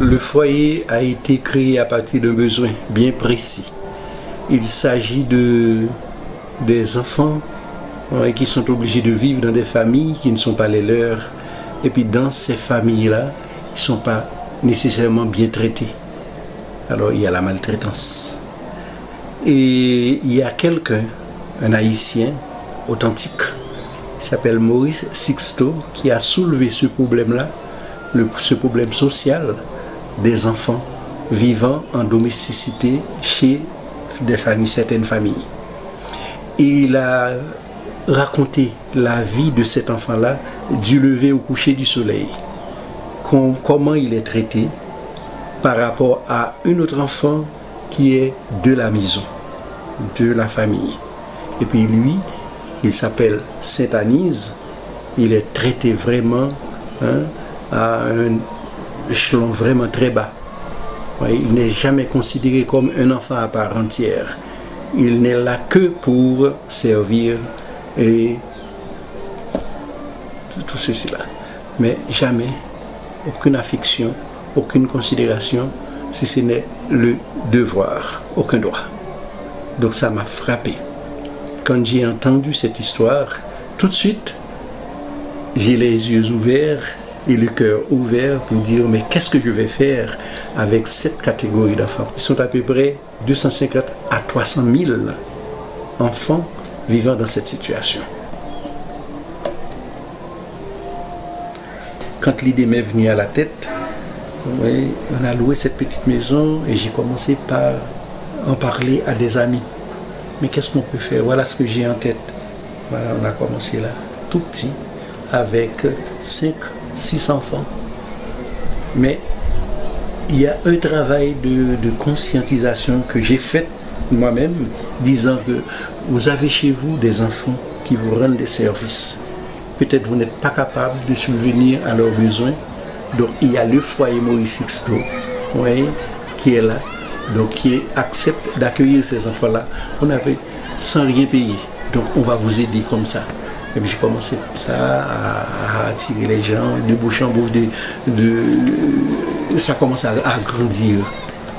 le foyer a été créé à partir d'un besoin bien précis. Il s'agit des enfants qui sont obligés de vivre dans des familles qui ne sont pas les leurs. Et puis dans ces familles-là, ils ne sont pas nécessairement bien traités. Alors il y a la maltraitance. Et il y a quelqu'un, un Haïtien authentique, qui s'appelle Maurice Sixto, qui a soulevé ce problème-là, ce problème social des enfants vivant en domesticité chez certaines familles. Et il a raconté la vie de cet enfant-là du lever au coucher du soleil. Comment il est traité par rapport à un autre enfant qui est de la maison, de la famille. Et puis lui, il s'appelle Sainte-Anise, il est traité vraiment à un échelon vraiment très bas. Il n'est jamais considéré comme un enfant à part entière. Il n'est là que pour servir et tout ceci-là. Mais jamais, aucune affection, aucune considération, si ce n'est le devoir, aucun droit. Donc ça m'a frappé. Quand j'ai entendu cette histoire, tout de suite, j'ai les yeux ouverts et le cœur ouvert pour dire mais qu'est-ce que je vais faire avec cette catégorie d'enfants? Ils sont à peu près 250 à 300 000 enfants vivant dans cette situation. Quand l'idée m'est venue à la tête, on a loué cette petite maison et j'ai commencé par en parler à des amis. Mais qu'est-ce qu'on peut faire? Voilà ce que j'ai en tête. Voilà, on a commencé là, tout petit, avec 5-6 enfants. Mais il y a un travail de conscientisation que j'ai fait moi-même, disant que vous avez chez vous des enfants qui vous rendent des services. Peut-être vous n'êtes pas capable de subvenir à leurs besoins. Donc il y a le foyer Maurice Sixto qui est là, donc qui accepte d'accueillir ces enfants-là. On avait sans rien payer. Donc on va vous aider comme ça. Et puis j'ai commencé comme ça à attirer les gens de bouche en bouche. Ça commence à grandir.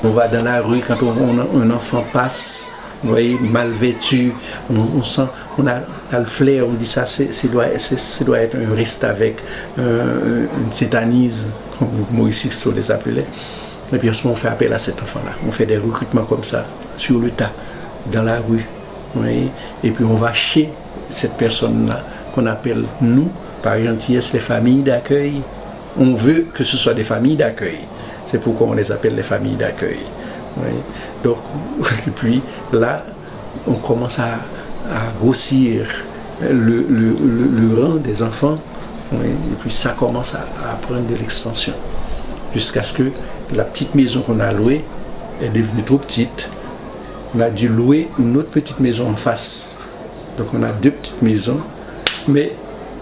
On va dans la rue quand un enfant passe, vous voyez, mal vêtu, on sent, on a le flair, on dit ça, ça doit être un reste avec une Sainte-Anise, comme Maurice Sixto les appelait. Et puis on fait appel à cet enfant-là. On fait des recrutements comme ça, sur le tas, dans la rue. Oui. Et puis on va chez cette personne-là, qu'on appelle nous, par gentillesse, les familles d'accueil. On veut que ce soit des familles d'accueil. C'est pourquoi on les appelle les familles d'accueil. Oui. Donc, et puis là, on commence à grossir le rang des enfants. Oui. Et puis ça commence à prendre de l'extension. Jusqu'à ce que la petite maison qu'on a louée est devenue trop petite. On a dû louer une autre petite maison en face. Donc on a 2 petites maisons, mais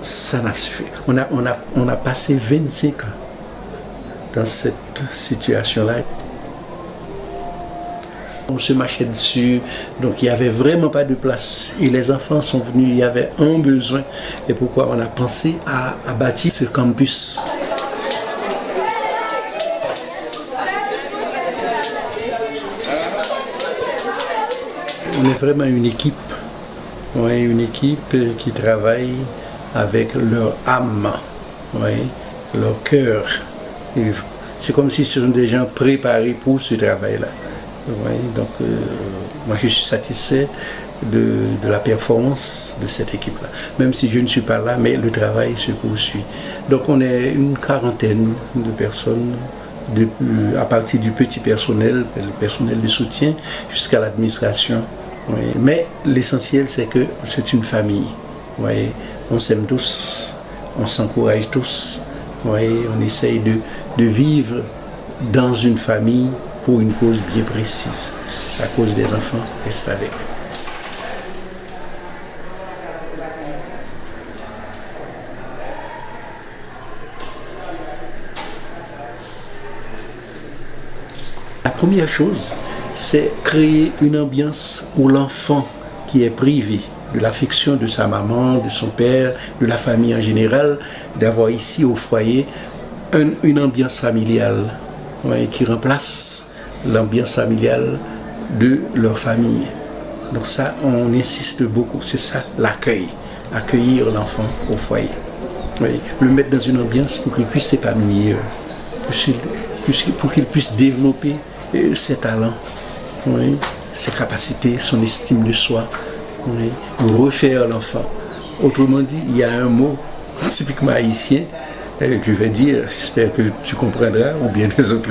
ça n'a suffi. On a passé 25 ans dans cette situation-là. On se marchait dessus, donc il n'y avait vraiment pas de place. Et les enfants sont venus, il y avait un besoin. Et pourquoi on a pensé à bâtir ce campus. On est vraiment une équipe. Une équipe qui travaille avec leur âme, leur cœur. C'est comme si ce sont des gens préparés pour ce travail-là. Donc, moi je suis satisfait de la performance de cette équipe-là. Même si je ne suis pas là, mais le travail se poursuit. Donc on est une quarantaine de personnes, à partir du petit personnel, le personnel de soutien, jusqu'à l'administration. Mais l'essentiel, c'est que c'est une famille. On s'aime tous, on s'encourage tous. On essaye de vivre dans une famille pour une cause bien précise. La cause des enfants reste avec. La première chose, c'est créer une ambiance où l'enfant qui est privé de l'affection de sa maman, de son père, de la famille en général, d'avoir ici au foyer une ambiance familiale, ouais, qui remplacent l'ambiance familiale de leur famille. Donc ça, on insiste beaucoup, c'est ça l'accueil, accueillir l'enfant au foyer. Oui, le mettre dans une ambiance pour qu'il puisse s'épanouir, pour qu'il puisse développer ses talents, oui, ses capacités, son estime de soi, oui, refaire l'enfant. Autrement dit, il y a un mot typiquement haïtien que je vais dire, j'espère que tu comprendras, ou bien les autres,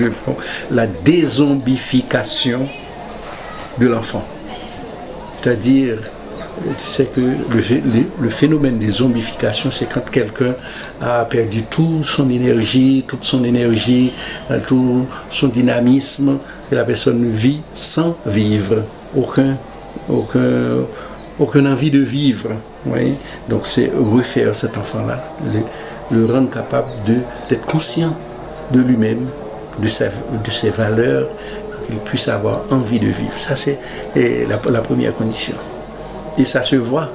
la dézombification de l'enfant. C'est-à-dire, tu sais que le phénomène des zombifications, c'est quand quelqu'un a perdu toute son énergie, tout son dynamisme, et la personne vit sans vivre, aucune envie de vivre. Oui? Donc c'est refaire cet enfant-là, le rendre capable d'être conscient de lui-même, de ses valeurs, qu'il puisse avoir envie de vivre. Ça, c'est la première condition. Et ça se voit.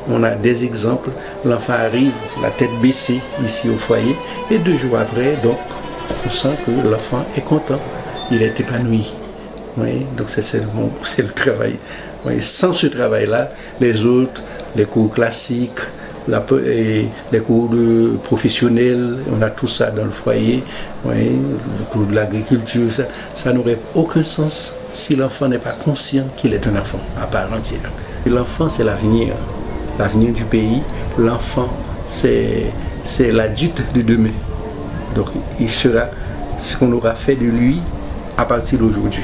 On a des exemples. L'enfant arrive, la tête baissée ici au foyer, et 2 jours après, donc, on sent que l'enfant est content. Il est épanoui. Oui, donc c'est le travail. Oui, sans ce travail-là, les autres, les cours classiques, les cours professionnels, on a tout ça dans le foyer, oui, le cours de l'agriculture, ça n'aurait aucun sens si l'enfant n'est pas conscient qu'il est un enfant à part entière. Et l'enfant, c'est l'avenir du pays. L'enfant, c'est l'adulte de demain. Donc, il sera ce qu'on aura fait de lui à partir d'aujourd'hui.